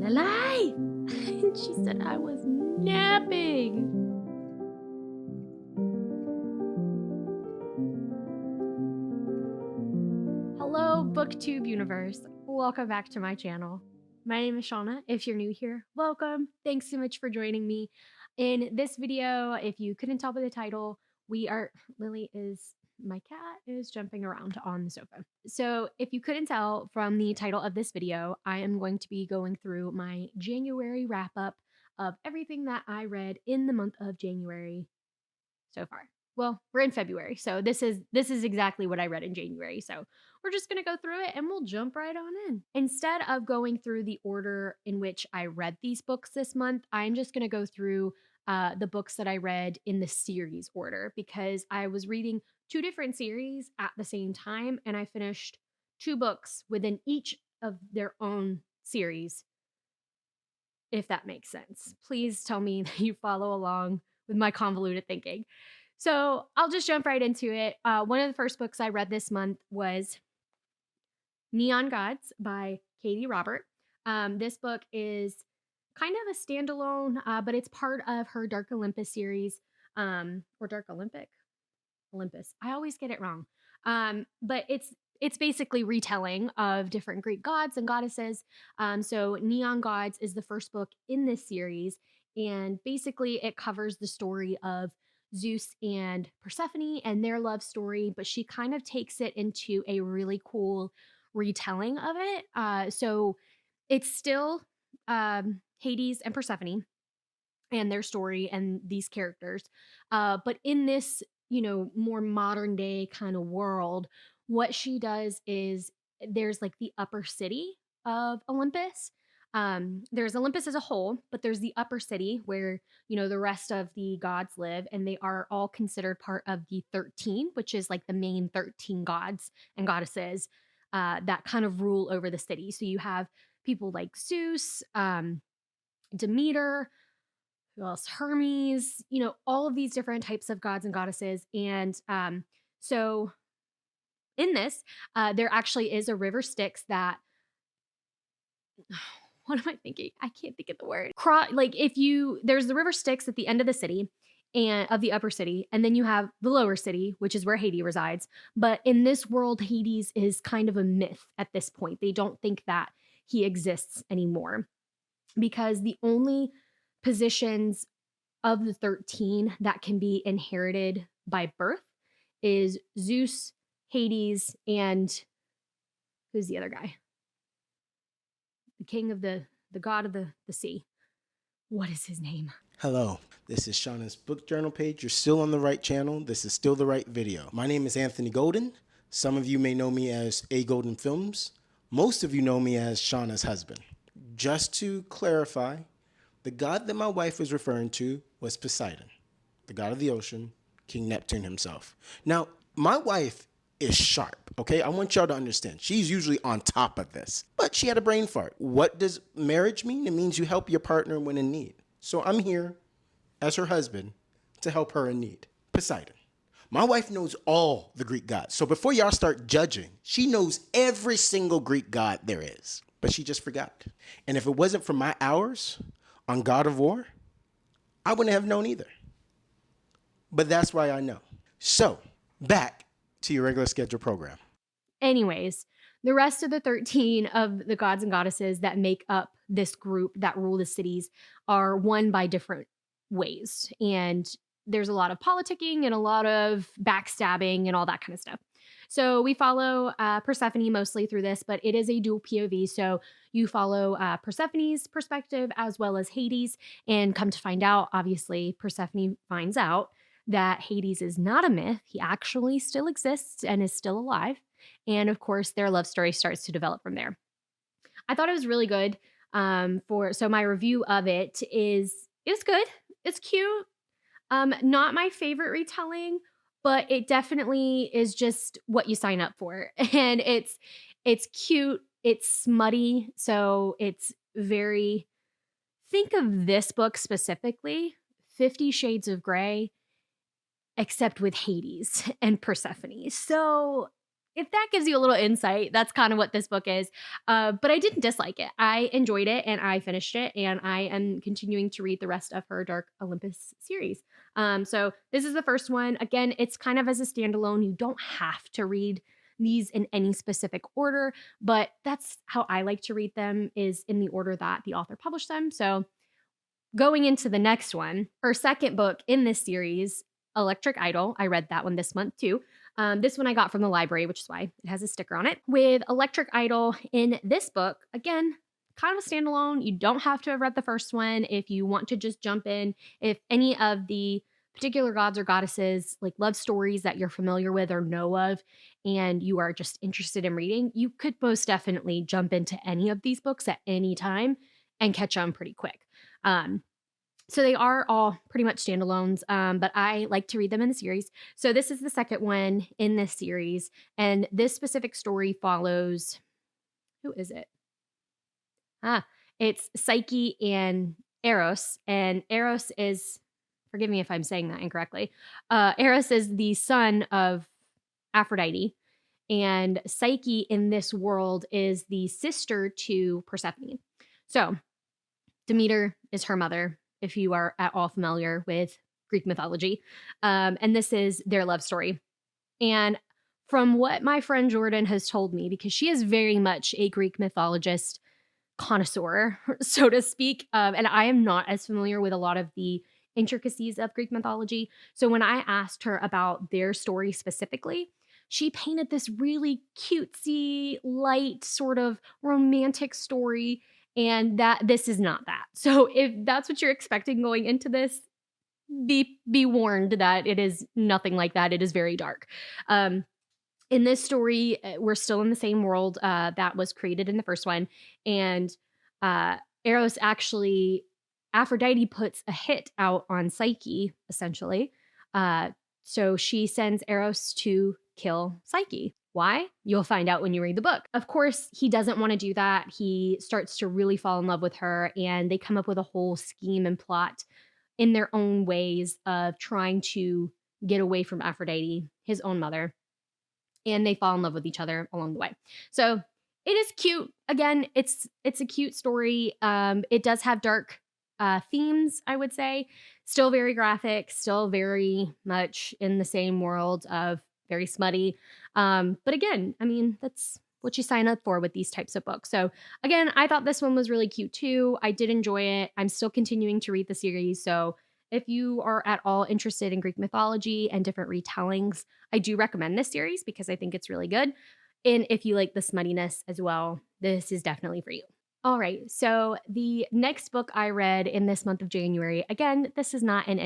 Lily! And she said I was napping. Hello, BookTube universe. Welcome back to my channel. My name is Shauna. If you're new here, welcome. Thanks so much for joining me. In this video, if you couldn't tell by the title, my cat is jumping around on the sofa. So if you couldn't tell from the title of this video, I am going to be going through my January wrap up of everything that I read in the month of January so far. Well, we're in February, so this is exactly what I read in January. So we're just going to go through it and we'll jump right on in. Instead of going through the order in which I read these books this month, I'm just going to go through the books that I read in the series order because I was reading two different series at the same time and I finished two books within each of their own series, if that makes sense. Please tell me that you follow along with my convoluted thinking. So I'll just jump right into it. One of the first books I read this month was Neon Gods by Katee Robert. This book is kind of a standalone, but it's part of her Dark Olympus series, or Dark Olympus. I always get it wrong. But it's basically retelling of different Greek gods and goddesses. So Neon Gods is the first book in this series, and basically it covers the story of Zeus and Persephone and their love story, but she kind of takes it into a really cool retelling of it. So it's still Hades and Persephone and their story and these characters. But in this, more modern day kind of world, what she does is there's like the upper city of Olympus. There's Olympus as a whole, but there's the upper city where, the rest of the gods live, and they are all considered part of the 13, which is like the main 13 gods and goddesses that kind of rule over the city. So you have people like Zeus, Demeter, who else? Hermes, all of these different types of gods and goddesses. And so in this, there actually is a river Styx that, what am I thinking? I can't think of the word. There's the river Styx at the end of the city and of the upper city, and then you have the lower city, which is where Hades resides. But in this world, Hades is kind of a myth at this point. They don't think that he exists anymore because the only positions of the 13 that can be inherited by birth is Zeus, Hades, and who's the other guy? The king of the god of the sea. What is his name? Hello, this is Shauna's book journal page. You're still on the right channel. This is still the right video. My name is Anthony Golden. Some of you may know me as A Golden Films. Most of you know me as Shauna's husband. Just to clarify, the god that my wife was referring to was Poseidon, the god of the ocean, King Neptune himself. Now, my wife is sharp, okay? I want y'all to understand. She's usually on top of this, but she had a brain fart. What does marriage mean? It means you help your partner when in need. So I'm here as her husband to help her in need. Poseidon. My wife knows all the Greek gods. So before y'all start judging, she knows every single Greek god there is, but she just forgot. And if it wasn't for my hours on God of War, I wouldn't have known either. But that's why I know. So back to your regular schedule program. Anyways, the rest of the 13 of the gods and goddesses that make up this group that rule the cities are won by different ways. And there's a lot of politicking and a lot of backstabbing and all that kind of stuff. So we follow Persephone mostly through this, but it is a dual POV. So you follow Persephone's perspective as well as Hades. And come to find out, obviously, Persephone finds out that Hades is not a myth. He actually still exists and is still alive. And of course, their love story starts to develop from there. I thought it was really good. So my review of it is good. It's cute. Not my favorite retelling, but it definitely is just what you sign up for. And it's cute. It's smutty. So it's very, think of this book specifically, 50 Shades of Grey, except with Hades and Persephone. So if that gives you a little insight, that's kind of what this book is. But I didn't dislike it. I enjoyed it and I finished it, and I am continuing to read the rest of her Dark Olympus series. So this is the first one. Again, it's kind of as a standalone. You don't have to read these in any specific order, but that's how I like to read them, is in the order that the author published them. So going into the next one, her second book in this series, Electric Idol. I read that one this month too. This one I got from the library, which is why it has a sticker on it. With Electric Idol in this book, again, kind of a standalone. You don't have to have read the first one if you want to just jump in. If any of the particular gods or goddesses, like love stories that you're familiar with or know of, and you are just interested in reading, you could most definitely jump into any of these books at any time and catch on pretty quick. So they are all pretty much standalones, but I like to read them in the series. So this is the second one in this series, and this specific story follows, who is it? It's Psyche and Eros, and Eros is, forgive me if I'm saying that incorrectly, Eros is the son of Aphrodite, and Psyche in this world is the sister to Persephone. So Demeter is her mother, if you are at all familiar with Greek mythology. And this is their love story. And from what my friend Jordan has told me, because she is very much a Greek mythologist connoisseur, so to speak, and I am not as familiar with a lot of the intricacies of Greek mythology. So when I asked her about their story specifically, she painted this really cutesy, light, sort of romantic story, and that this is not that. So if that's what you're expecting going into this, be warned that it is nothing like that. It is very dark. In this story, we're still in the same world that was created in the first one, and Eros actually, Aphrodite puts a hit out on Psyche, essentially. So she sends Eros to kill Psyche. Why? You'll find out when you read the book. Of course, he doesn't want to do that. He starts to really fall in love with her, and they come up with a whole scheme and plot in their own ways of trying to get away from Aphrodite, his own mother, and they fall in love with each other along the way. So it is cute. Again, it's a cute story. It does have dark themes, I would say. Still very graphic, still very much in the same world of very smutty. But again, I mean, that's what you sign up for with these types of books. So again, I thought this one was really cute too. I did enjoy it. I'm still continuing to read the series. So if you are at all interested in Greek mythology and different retellings, I do recommend this series because I think it's really good. And if you like the smuttiness as well, this is definitely for you. All right, so the next book I read in this month of January, again, this is not in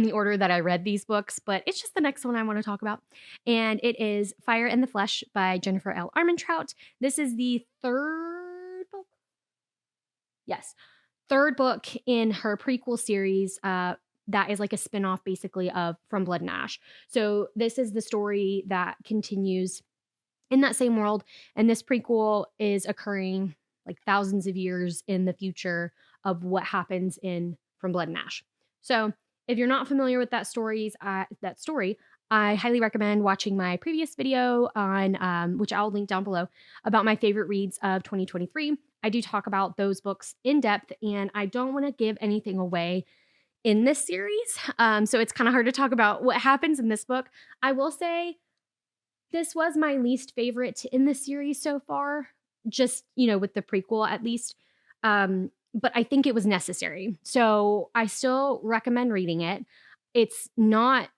the order that I read these books, but it's just the next one I want to talk about. And it is Fire in the Flesh by Jennifer L. Armentrout. This is the third book. Yes, third book in her prequel series that is like a spinoff basically of From Blood and Ash. So this is the story that continues in that same world. And this prequel is occurring like thousands of years in the future of what happens in From Blood and Ash. So if you're not familiar with that story, I highly recommend watching my previous video on, which I'll link down below, about my favorite reads of 2023. I do talk about those books in depth, and I don't want to give anything away in this series. So it's kind of hard to talk about what happens in this book. I will say this was my least favorite in the series so far, just, with the prequel at least. But I think it was necessary. So I still recommend reading it. It's not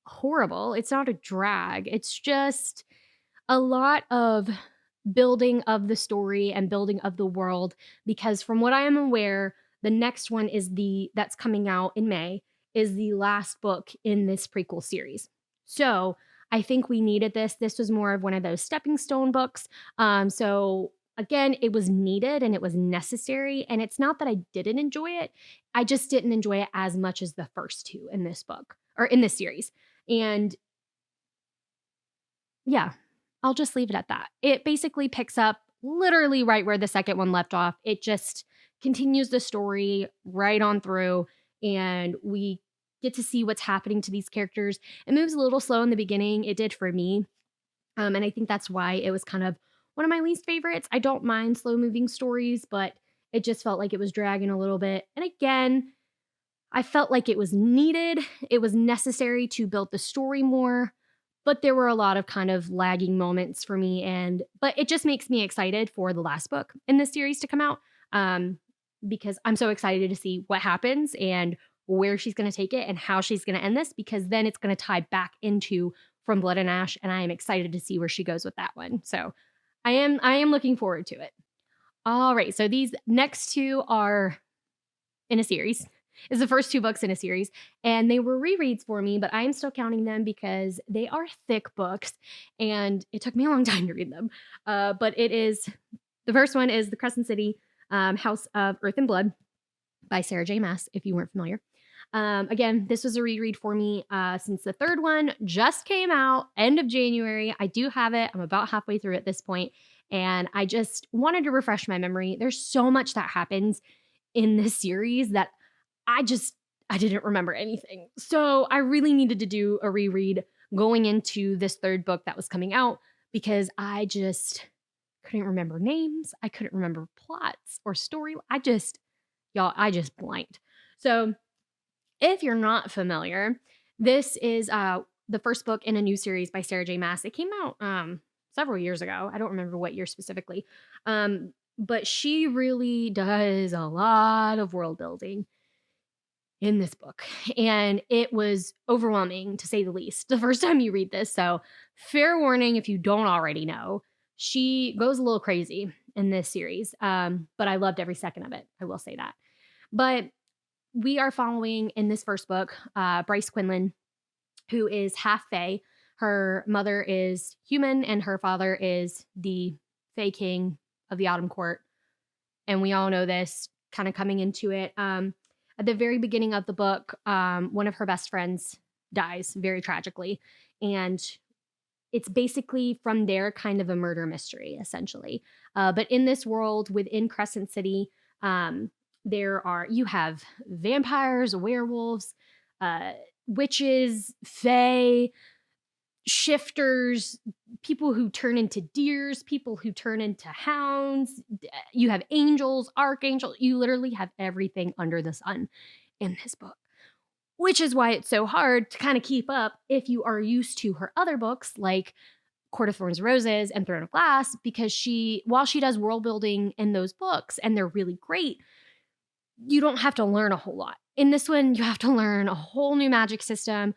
horrible. It's not a drag. It's just a lot of building of the story and building of the world, because from what I am aware, the next one that's coming out in May is the last book in this prequel series. So I think we needed this. This was more of one of those stepping stone books. So again, it was needed and it was necessary. And it's not that I didn't enjoy it. I just didn't enjoy it as much as the first two in this book or in this series. And yeah, I'll just leave it at that. It basically picks up literally right where the second one left off. It just continues the story right on through, and we get to see what's happening to these characters. It moves a little slow in the beginning. It did for me. And I think that's why it was kind of one of my least favorites. I don't mind slow moving stories, but it just felt like it was dragging a little bit. And again, I felt like it was needed. It was necessary to build the story more, but there were a lot of kind of lagging moments for me. But it just makes me excited for the last book in this series to come out, because I'm so excited to see what happens and where she's going to take it and how she's going to end this, because then it's going to tie back into From Blood and Ash, and I am excited to see where she goes with that one. So I am looking forward to it. All right, so these next two are in a series. Is the first two books in a series, and they were rereads for me, but I am still counting them because they are thick books, and it took me a long time to read them. But the first one is The Crescent City, House of Earth and Blood by Sarah J. Maas, if you weren't familiar. Again, this was a reread for me since the third one just came out end of January. I do have it. I'm about halfway through at this point, and I just wanted to refresh my memory. There's so much that happens in this series that I didn't remember anything. So I really needed to do a reread going into this third book that was coming out, because I just couldn't remember names. I couldn't remember plots or story. I just blanked. So if you're not familiar, this is the first book in a new series by Sarah J. Maas. It came out several years ago. I don't remember what year specifically. But she really does a lot of world building in this book, and it was overwhelming, to say the least, the first time you read this. So fair warning if you don't already know, she goes a little crazy in this series, but I loved every second of it, I will say that. But we are following in this first book Bryce Quinlan, who is half fae. Her mother is human and her father is the Fae King of the Autumn Court, and we all know this kind of coming into it. At the very beginning of the book, one of her best friends dies very tragically. And it's basically from there kind of a murder mystery, essentially. But in this world, within Crescent City, you have vampires, werewolves, witches, fae, shifters, people who turn into deers, people who turn into hounds. You have angels, archangels. You literally have everything under the sun in this book, which is why it's so hard to kind of keep up if you are used to her other books like Court of Thorns and Roses and Throne of Glass, because while she does world building in those books and they're really great, you don't have to learn a whole lot. In this one, you have to learn a whole new magic system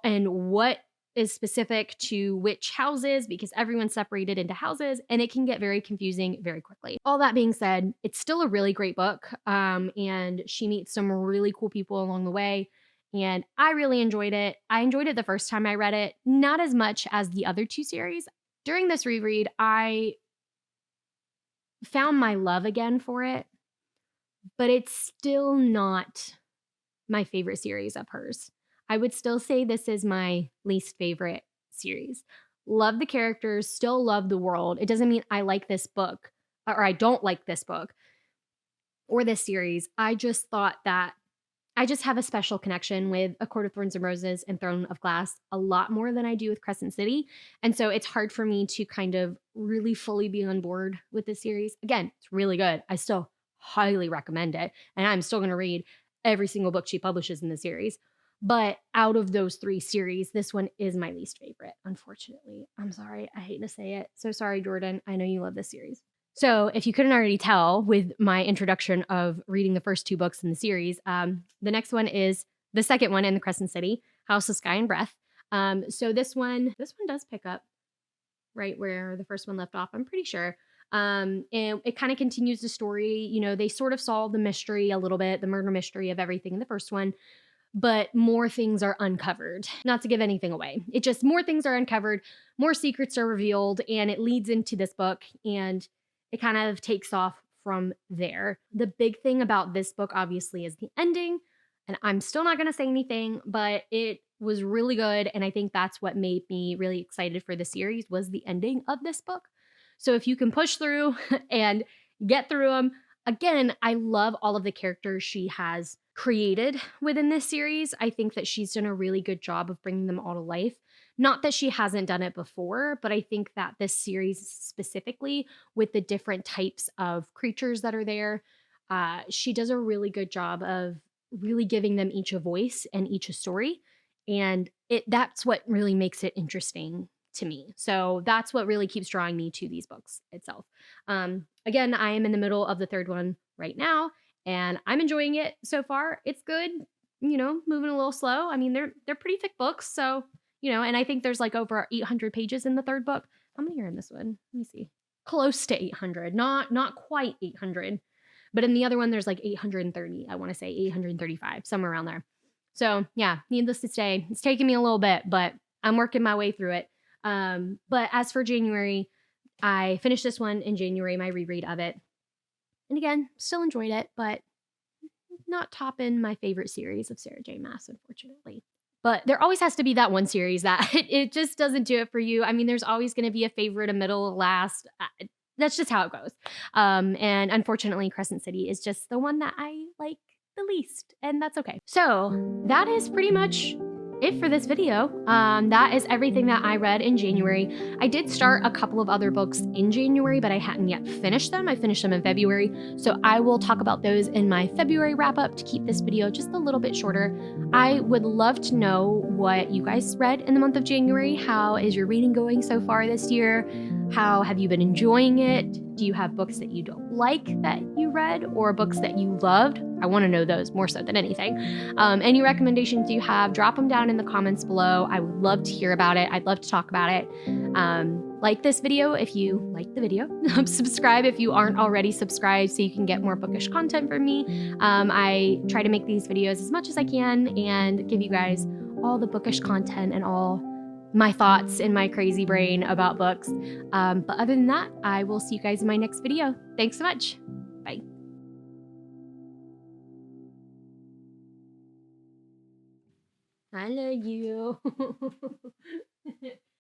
and what is specific to which houses, because everyone's separated into houses, and it can get very confusing very quickly. All that being said, it's still a really great book, and she meets some really cool people along the way, and I really enjoyed it. I enjoyed it the first time I read it, not as much as the other two series. During this reread, I found my love again for it, but it's still not my favorite series of hers. I would still say this is my least favorite series. Love the characters, still love the world. It doesn't mean I like this book or I don't like this book or this series. I just thought that I just have a special connection with A Court of Thorns and Roses and Throne of Glass a lot more than I do with Crescent City. And so it's hard for me to kind of really fully be on board with this series. Again, it's really good. I still highly recommend it. And I'm still going to read every single book she publishes in the series. But out of those three series, this one is my least favorite, unfortunately. I'm sorry. I hate to say it. So sorry, Jordan. I know you love this series. So if you couldn't already tell with my introduction of reading the first two books in the series, the next one is the second one in the Crescent City, House of Sky and Breath. So this one does pick up right where the first one left off, I'm pretty sure. And it kind of continues the story. You know, they sort of solve the mystery a little bit, the murder mystery of everything in the first one, but more things are uncovered. Not to give anything away. It just, more things are uncovered, more secrets are revealed, and it leads into this book, and it kind of takes off from there. The big thing about this book, obviously, is the ending, and I'm still not going to say anything, but it was really good, and I think that's what made me really excited for the series, was the ending of this book. So if you can push through and get through them, again, I love all of the characters she has created within this series. I think that she's done a really good job of bringing them all to life. Not that she hasn't done it before, but I think that this series specifically, with the different types of creatures that are there, she does a really good job of really giving them each a voice and each a story. And that's what really makes it interesting to me. So that's what really keeps drawing me to these books itself. Again, I am in the middle of the third one right now, and I'm enjoying it so far. It's good, moving a little slow. I mean, they're pretty thick books, so and I think there's like over 800 pages in the third book. How many are in this one? Let me see. Close to 800, not quite 800, but in the other one there's like 830. I want to say 835, somewhere around there. So yeah, needless to say, it's taking me a little bit, but I'm working my way through it. But as for January, I finished this one in January, my reread of it. And again, still enjoyed it, but not topping my favorite series of Sarah J. Maas, unfortunately. But there always has to be that one series that it just doesn't do it for you. I mean, there's always going to be a favorite, a middle, a last. That's just how it goes. And unfortunately, Crescent City is just the one that I like the least, and that's okay. So that is pretty much it for this video. That is everything that I read in January. I did start a couple of other books in January, but I hadn't yet finished them. I finished them in February. So I will talk about those in my February wrap up to keep this video just a little bit shorter. I would love to know what you guys read in the month of January. How is your reading going so far this year? How have you been enjoying it? Do you have books that you don't like that you read, or books that you loved? I want to know those more so than anything. Any recommendations you have, drop them down in the comments below. I would love to hear about it. I'd love to talk about it. Like this video if you like the video. Subscribe if you aren't already subscribed so you can get more bookish content from me. I try to make these videos as much as I can and give you guys all the bookish content and all my thoughts in my crazy brain about books. But other than that, I will see you guys in my next video. Thanks so much. Bye. I love you.